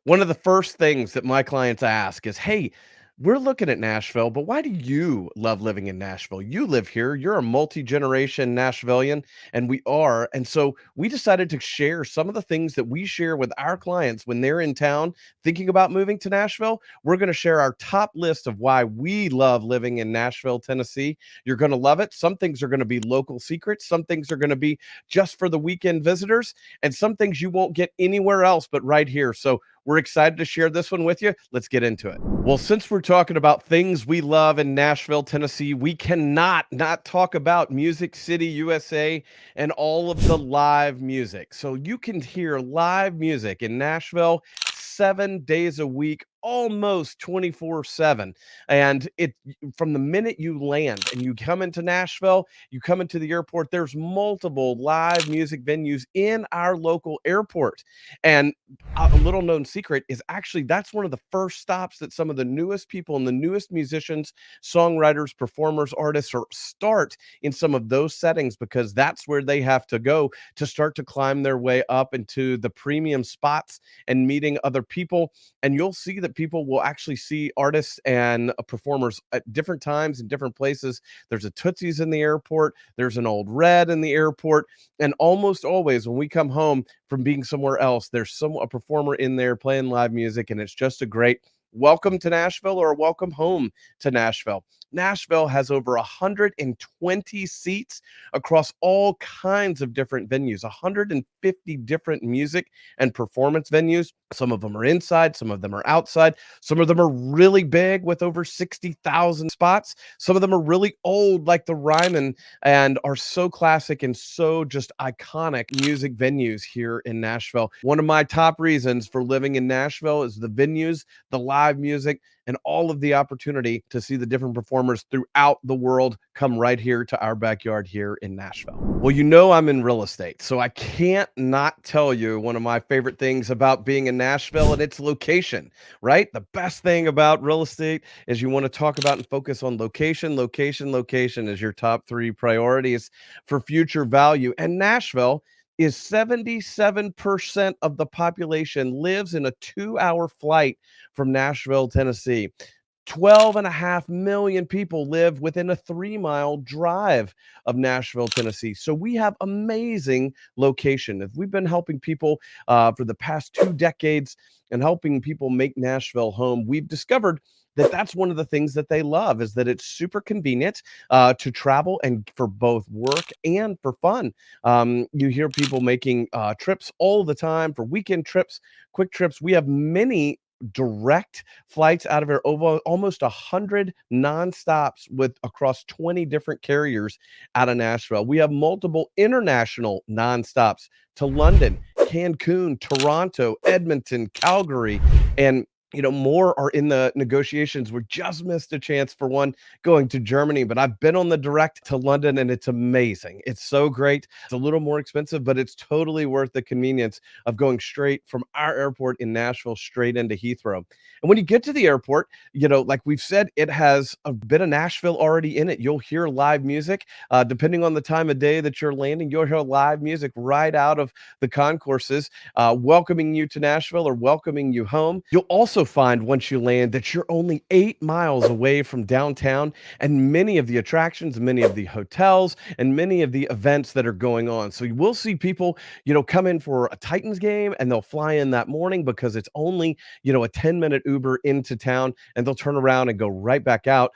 One of the first things that my clients ask is, "Hey, we're looking at Nashville, but why do you love living in Nashville? You live here. You're a multi-generation Nashvilleian, and we are." And so we decided to share some of the things that we share with our clients when they're in town thinking about moving to Nashville. We're going to share our top list of why we love living in Nashville, Tennessee. You're going to love it. Some things are going to be local secrets, some things are going to be just for the weekend visitors, and some things you won't get anywhere else but right here. So we're excited to share this one with you. Let's get into it. Well, since we're talking about things we love in Nashville, Tennessee, we cannot not talk about Music City, USA, and all of the live music. So you can hear live music in Nashville 7 days a week, almost 24/7. And it from the minute you land and you come into Nashville, you come into the airport, there's multiple live music venues in our local airport. And a little known secret is actually that's one of the first stops that some of the newest people and the newest musicians, songwriters, performers, artists start in some of those settings, because that's where they have to go to start to climb their way up into the premium spots and meeting other people. And you'll see that people will actually see artists and performers at different times in different places. There's a Tootsie's in the airport, there's an Old Red in the airport, and almost always when we come home from being somewhere else, there's a performer in there playing live music, and it's just a great welcome to Nashville or welcome home to Nashville. Nashville has over 120 seats across all kinds of different venues, 150 different music and performance venues. Some of them are inside, some of them are outside, some of them are really big with over 60,000 spots. Some of them are really old, like the Ryman, and are so classic and so just iconic music venues here in Nashville. One of my top reasons for living in Nashville is the venues, the live music, and all of the opportunity to see the different performers throughout the world come right here to our backyard here in Nashville. Well, you know I'm in real estate, so I can't not tell you one of my favorite things about being in Nashville, and it's location, right? The best thing about real estate is you want to talk about and focus on location, location, location as your top three priorities for future value. And Nashville is 77% of the population lives in a 2-hour flight from Nashville, Tennessee. 12.5 million people live within a 3-mile drive of Nashville, Tennessee. So we have amazing location. If we've been helping people for the past 2 decades and helping people make Nashville home, we've discovered that that's one of the things that they love, is that it's super convenient to travel and for both work and for fun. You hear people making trips all the time for weekend trips, quick trips. We have many direct flights out of here, over almost 100 nonstops with across 20 different carriers out of Nashville. We have multiple international nonstops to London, Cancun, Toronto, Edmonton, Calgary, and more are in the negotiations. We just missed a chance for one going to Germany, but I've been on the direct to London and it's amazing. It's so great. It's a little more expensive, but it's totally worth the convenience of going straight from our airport in Nashville straight into Heathrow. And when you get to the airport, like we've said, it has a bit of Nashville already in it. You'll hear live music. Depending on the time of day that you're landing, you'll hear live music right out of the concourses, welcoming you to Nashville or welcoming you home. You'll also find once you land that you're only 8 miles away from downtown and many of the attractions, many of the hotels, and many of the events that are going on. So you will see people, come in for a Titans game and they'll fly in that morning because it's only, a 10-minute Uber into town, and they'll turn around and go right back out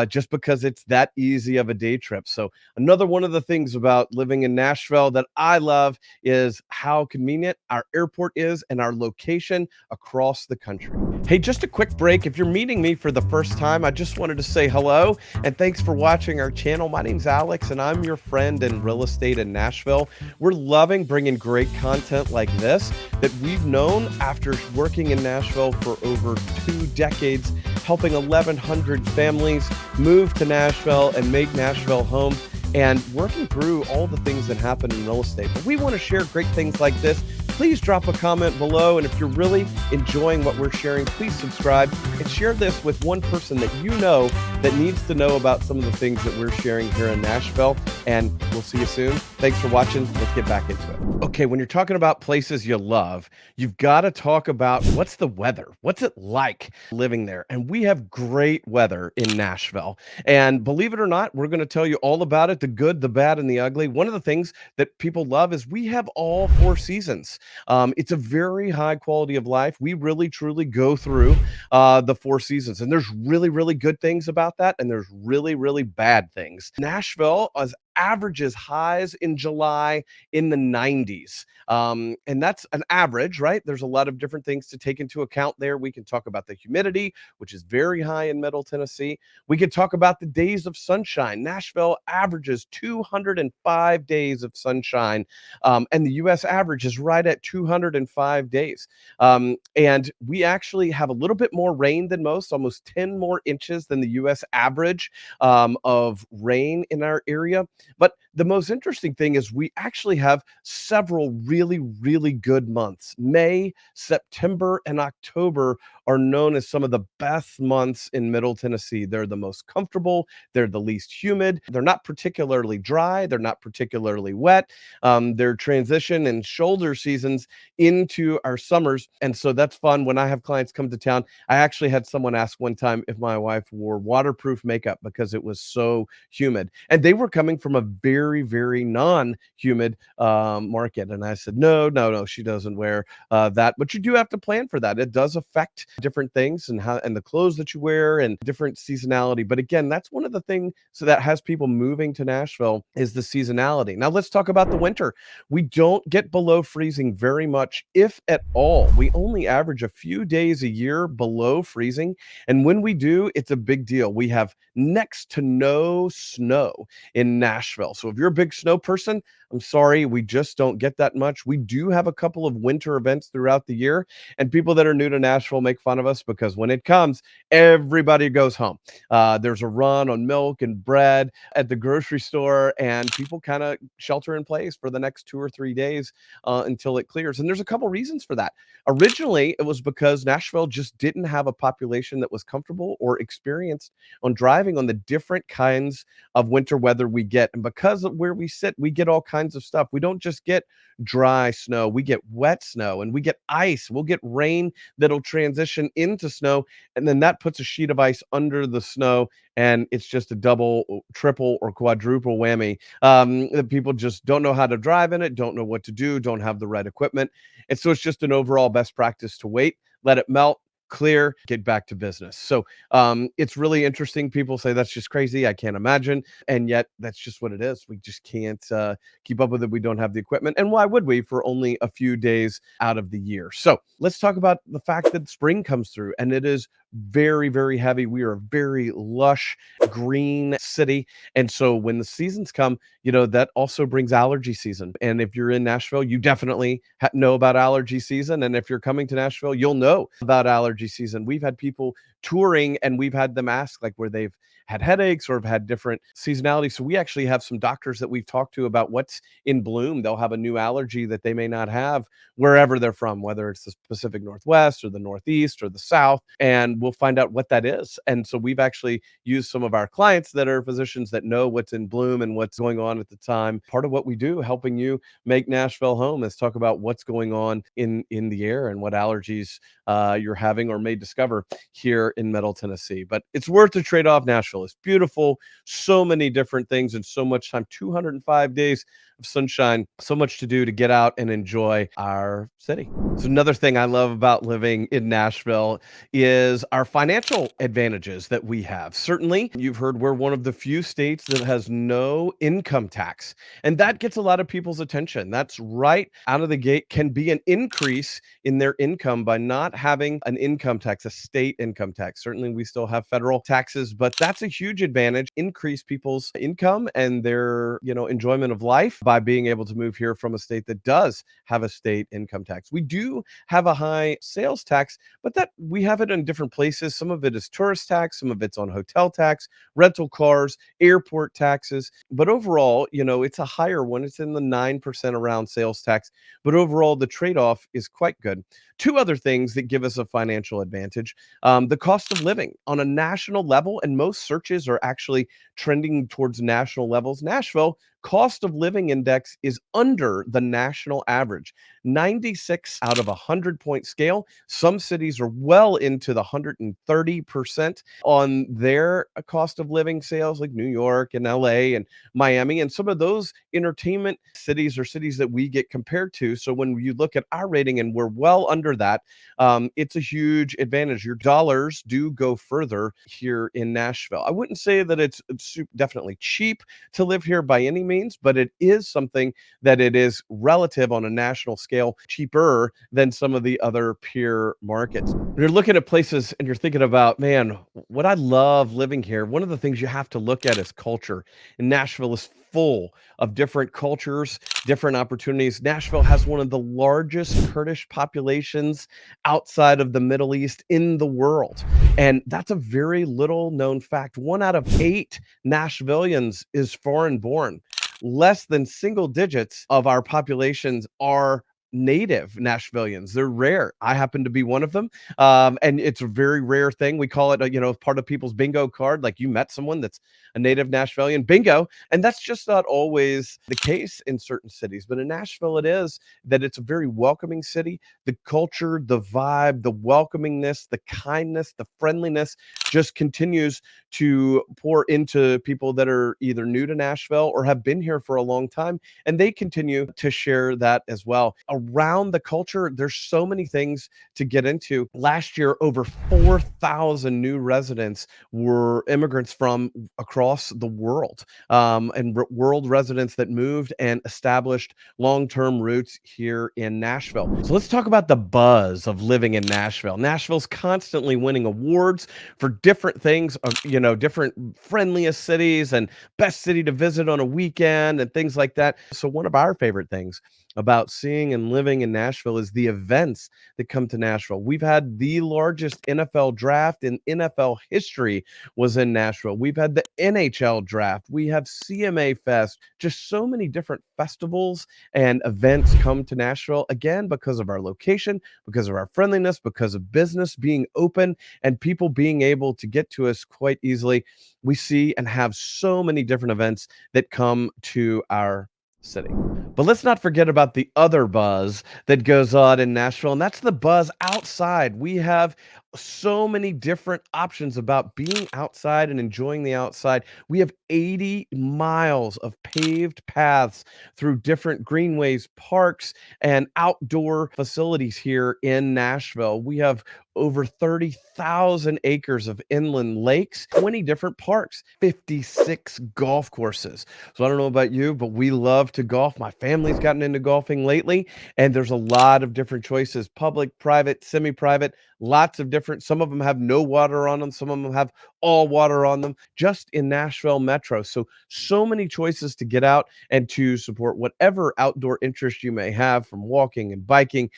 just because it's that easy of a day trip. So another one of the things about living in Nashville that I love is how convenient our airport is and our location across the country. Hey, just a quick break. If you're meeting me for the first time, I just wanted to say hello and thanks for watching our channel. My name's Alex and I'm your friend in real estate in Nashville. We're loving bringing great content like this that we've known after working in Nashville for over 2 decades, helping 1,100 families move to Nashville and make Nashville home, and working through all the things that happen in real estate. But we want to share great things like this please drop a comment below. And if you're really enjoying what we're sharing, please subscribe and share this with one person that you know that needs to know about some of the things that we're sharing here in Nashville. And we'll see you soon. Thanks for watching. Let's get back into it. Okay, when you're talking about places you love, you've got to talk about what's the weather? What's it like living there? And we have great weather in Nashville. And believe it or not, we're going to tell you all about it, the good, the bad, and the ugly. One of the things that people love is we have all four seasons. It's a very high quality of life. We really, truly go through the four seasons. And there's really, really good things about that. And there's really, really bad things. Nashville averages highs in July in the 90s. And that's an average, right? There's a lot of different things to take into account there. We can talk about the humidity, which is very high in Middle Tennessee. We could talk about the days of sunshine. Nashville averages 205 days of sunshine, and the U.S. average is right at 205 days. And we actually have a little bit more rain than most, almost 10 more inches than the U.S. average of rain in our area. But the most interesting thing is we actually have several really, really good months. May, September, and October are known as some of the best months in Middle Tennessee. They're the most comfortable. They're the least humid. They're not particularly dry. They're not particularly wet. They're transition and shoulder seasons into our summers. And so that's fun. When I have clients come to town, I actually had someone ask one time if my wife wore waterproof makeup because it was so humid. And they were coming from a very, very non-humid market. And I said, no, she doesn't wear that. But you do have to plan for that. It does affect different things and how and the clothes that you wear and different seasonality. But again, that's one of the things so that has people moving to Nashville is the seasonality. Now let's talk about the winter. We don't get below freezing very much, if at all. We only average a few days a year below freezing. And when we do, it's a big deal. We have next to no snow in Nashville. So if you're a big snow person, I'm sorry, we just don't get that much. We do have a couple of winter events throughout the year, and people that are new to Nashville make fun of us because when it comes, everybody goes home. There's a run on milk and bread at the grocery store, and people kind of shelter in place for the next 2 or 3 days until it clears. And there's a couple reasons for that. Originally, it was because Nashville just didn't have a population that was comfortable or experienced on driving on the different kinds of winter weather we get. And because of where we sit, we get all kinds of stuff. We don't just get dry snow, we get wet snow and we get ice. We'll get rain that'll transition into snow, and then that puts a sheet of ice under the snow, and it's just a double, triple, or quadruple whammy. That people just don't know how to drive in it, don't know what to do, don't have the right equipment. And so it's just an overall best practice to wait, let it melt, clear, get back to business. So it's really interesting. People say that's just crazy. I can't imagine. And yet that's just what it is. We just can't keep up with it. We don't have the equipment. And why would we for only a few days out of the year? So let's talk about the fact that spring comes through and it is very, very heavy. We are a very lush green city. And so when the seasons come, that also brings allergy season. And if you're in Nashville, you definitely know about allergy season. And if you're coming to Nashville, you'll know about allergy season. We've had people touring and we've had them ask like where they've had headaches or have had different seasonality. So we actually have some doctors that we've talked to about what's in bloom. They'll have a new allergy that they may not have wherever they're from, whether it's the Pacific Northwest or the Northeast or the South, and we'll find out what that is. And so we've actually used some of our clients that are physicians that know what's in bloom and what's going on at the time. Part of what we do, helping you make Nashville home, is talk about what's going on in the air and what allergies you're having or may discover here in Middle Tennessee. But it's worth the trade-off. Nashville is beautiful, so many different things and so much time, 205 days of sunshine, so much to do to get out and enjoy our city. So another thing I love about living in Nashville is our financial advantages that we have. Certainly, you've heard we're one of the few states that has no income tax, and that gets a lot of people's attention. That's right out of the gate can be an increase in their income by not having an income tax, a state income tax. Certainly, we still have federal taxes, but that's a huge advantage, increase people's income and their, enjoyment of life by being able to move here from a state that does have a state income tax. We do have a high sales tax, but that we have it in different places. Some of it is tourist tax, some of it's on hotel tax, rental cars, airport taxes. But overall, it's a higher one. It's in the 9% around sales tax. But overall, the trade off is quite good. Two other things that give us a financial advantage: the cost of living on a national level, and most searches are actually trending towards national levels. Nashville cost of living index is under the national average, 96 out of a 100-point scale. Some cities are well into the 130% on their cost of living sales, like New York and LA and Miami. And some of those entertainment cities are cities that we get compared to. So when you look at our rating and we're well under that, it's a huge advantage. Your dollars do go further here in Nashville. I wouldn't say that it's definitely cheap to live here by any means, but it is something that it is relative on a national scale cheaper than some of the other peer markets. When you're looking at places and you're thinking about, man, what I love living here, one of the things you have to look at is culture. And Nashville is full of different cultures, different opportunities. Nashville has one of the largest Kurdish populations outside of the Middle East in the world. And that's a very little known fact. 1 out of 8 Nashvillians is foreign born. Less than single digits of our populations are native Nashvillians. They're rare. I happen to be one of them. And it's a very rare thing. We call it, part of people's bingo card. Like, you met someone that's a native Nashvillian, bingo. And that's just not always the case in certain cities. But in Nashville, it is that it's a very welcoming city. The culture, the vibe, the welcomingness, the kindness, the friendliness just continues to pour into people that are either new to Nashville or have been here for a long time, and they continue to share that as well. Around the culture, there's so many things to get into. Last year, over 4,000 new residents were immigrants from across the world, and world residents that moved and established long-term roots here in Nashville. So let's talk about the buzz of living in Nashville. Nashville's constantly winning awards for different things, different friendliest cities and best city to visit on a weekend and things like that. So one of our favorite things about seeing and living in Nashville is the events that come to Nashville. We've had the largest NFL draft in NFL history was in Nashville. We've had the NHL draft. We have CMA Fest. Just so many different festivals and events come to Nashville, again, because of our location, because of our friendliness, because of business being open and people being able to get to us quite easily. We see and have so many different events that come to our city. But let's not forget about the other buzz that goes on in Nashville, and that's the buzz outside. We have so many different options about being outside and enjoying the outside. We have 80 miles of paved paths through different greenways, parks, and outdoor facilities here in Nashville. We have over 30,000 acres of inland lakes, 20 different parks, 56 golf courses. So I don't know about you, but we love to golf. My family's gotten into golfing lately, and there's a lot of different choices: public, private, semi-private, lots of different. Some of them have no water on them, some of them have all water on them, just in Nashville Metro. So many choices to get out and to support whatever outdoor interest you may have, from walking and biking,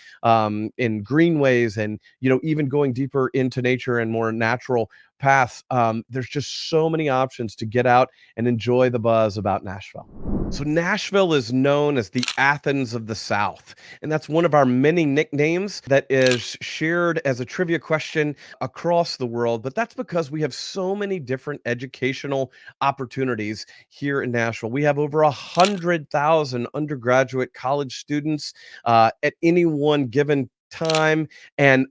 in greenways, and even going deeper into nature and more natural paths. There's just so many options to get out and enjoy the buzz about Nashville. So Nashville is known as the Athens of the South, and that's one of our many nicknames that is shared as a trivia question across the world. But that's because we have so many different educational opportunities here in Nashville. We have over 100,000 undergraduate college students at any one given time, and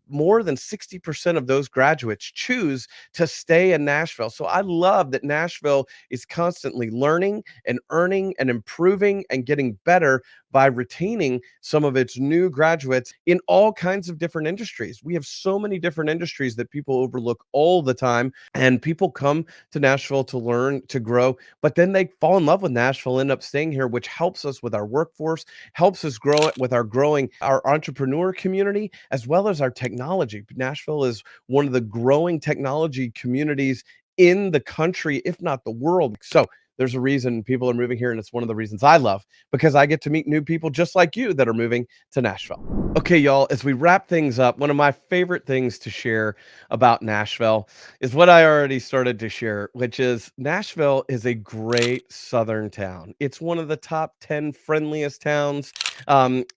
more than 60% of those graduates choose to stay in Nashville. So I love that Nashville is constantly learning and earning and improving and getting better by retaining some of its new graduates in all kinds of different industries. We have so many different industries that people overlook all the time, and people come to Nashville to learn, to grow, but then they fall in love with Nashville, end up staying here, which helps us with our workforce, helps us grow it with our growing our entrepreneur community, as well as our technology. Nashville is one of the growing technology communities in the country, if not the world. So there's a reason people are moving here, and it's one of the reasons I love, because I get to meet new people just like you that are moving to Nashville. Okay, y'all, as we wrap things up, one of my favorite things to share about Nashville is what I already started to share, which is Nashville is a great southern town. It's one of the top 10 friendliest towns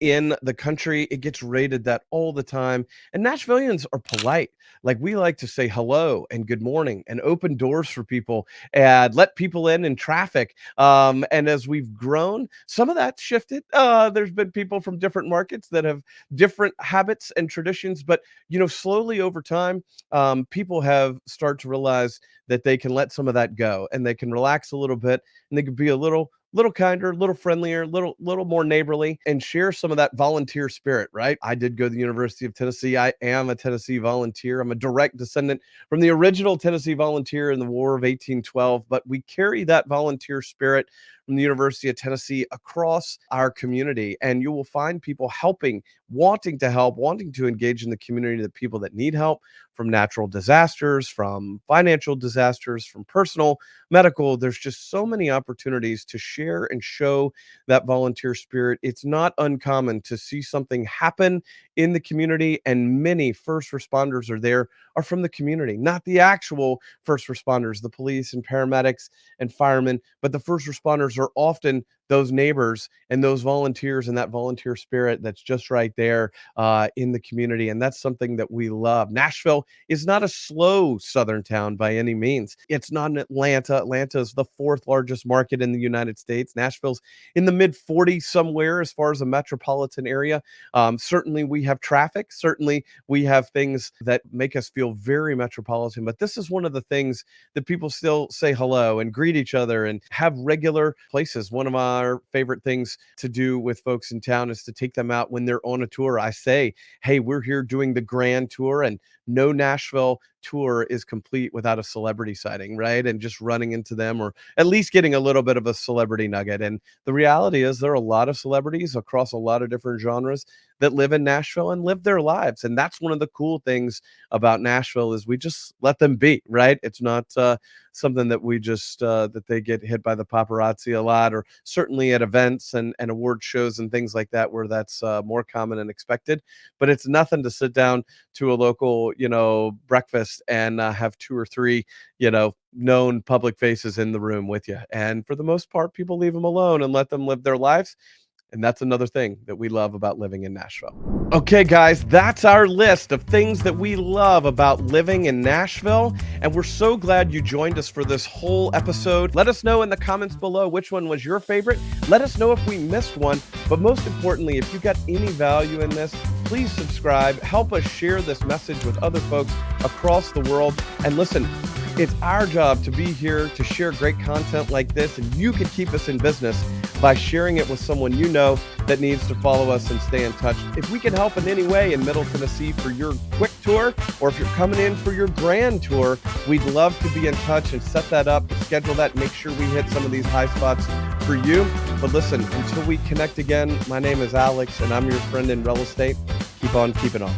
in the country. It gets rated that all the time. And Nashvillians are polite. Like, we like to say hello and good morning and open doors for people and let people in traffic. And as we've grown, some of that's shifted. There's been people from different markets that have different habits and traditions, but slowly over time, people have started to realize that they can let some of that go and they can relax a little bit, and they can be a little kinder, a little friendlier, little more neighborly, and share some of that volunteer spirit, right? I did go to the University of Tennessee. I am a Tennessee volunteer. I'm a direct descendant from the original Tennessee volunteer in the War of 1812, but we carry that volunteer spirit from the University of Tennessee across our community. And you will find people helping, wanting to help, wanting to engage in the community, the people that need help from natural disasters, from financial disasters, from personal, medical. There's just so many opportunities to share and show that volunteer spirit. It's not uncommon to see something happen in the community, and many first responders are from the community, not the actual first responders, the police and paramedics and firemen, but the first responders are often those neighbors and those volunteers and that volunteer spirit that's just right there in the community. And that's something that we love. Nashville is not a slow southern town by any means. It's not an Atlanta. Atlanta is the fourth largest market in the United States. Nashville's in the mid 40s somewhere as far as a metropolitan area. Certainly we have traffic. Certainly we have things that make us feel very metropolitan. But this is one of the things that people still say hello and greet each other and have regular places. One of our favorite things to do with folks in town is to take them out when they're on a tour. I say, hey, we're here doing the grand tour, and no Nashville tour is complete without a celebrity sighting, right? And just running into them, or at least getting a little bit of a celebrity nugget. And the reality is there are a lot of celebrities across a lot of different genres that live in Nashville and live their lives. And that's one of the cool things about Nashville is we just let them be, right? It's not something that we just that they get hit by the paparazzi a lot, or certainly at events and award shows and things like that, where that's more common and expected. But it's nothing to sit down to a local, breakfast and have two or three, known public faces in the room with you. And for the most part, people leave them alone and let them live their lives. And that's another thing that we love about living in Nashville. Okay, guys, that's our list of things that we love about living in Nashville. And we're so glad you joined us for this whole episode. Let us know in the comments below which one was your favorite. Let us know if we missed one. But most importantly, if you got any value in this, please subscribe. Help us share this message with other folks across the world. And listen, it's our job to be here to share great content like this, and you can keep us in business by sharing it with someone you know that needs to follow us and stay in touch. If we can help in any way in Middle Tennessee for your quick tour, or if you're coming in for your grand tour, we'd love to be in touch and set that up, schedule that, make sure we hit some of these high spots for you. But listen, until we connect again, my name is Alex, and I'm your friend in real estate. Keep on keeping on.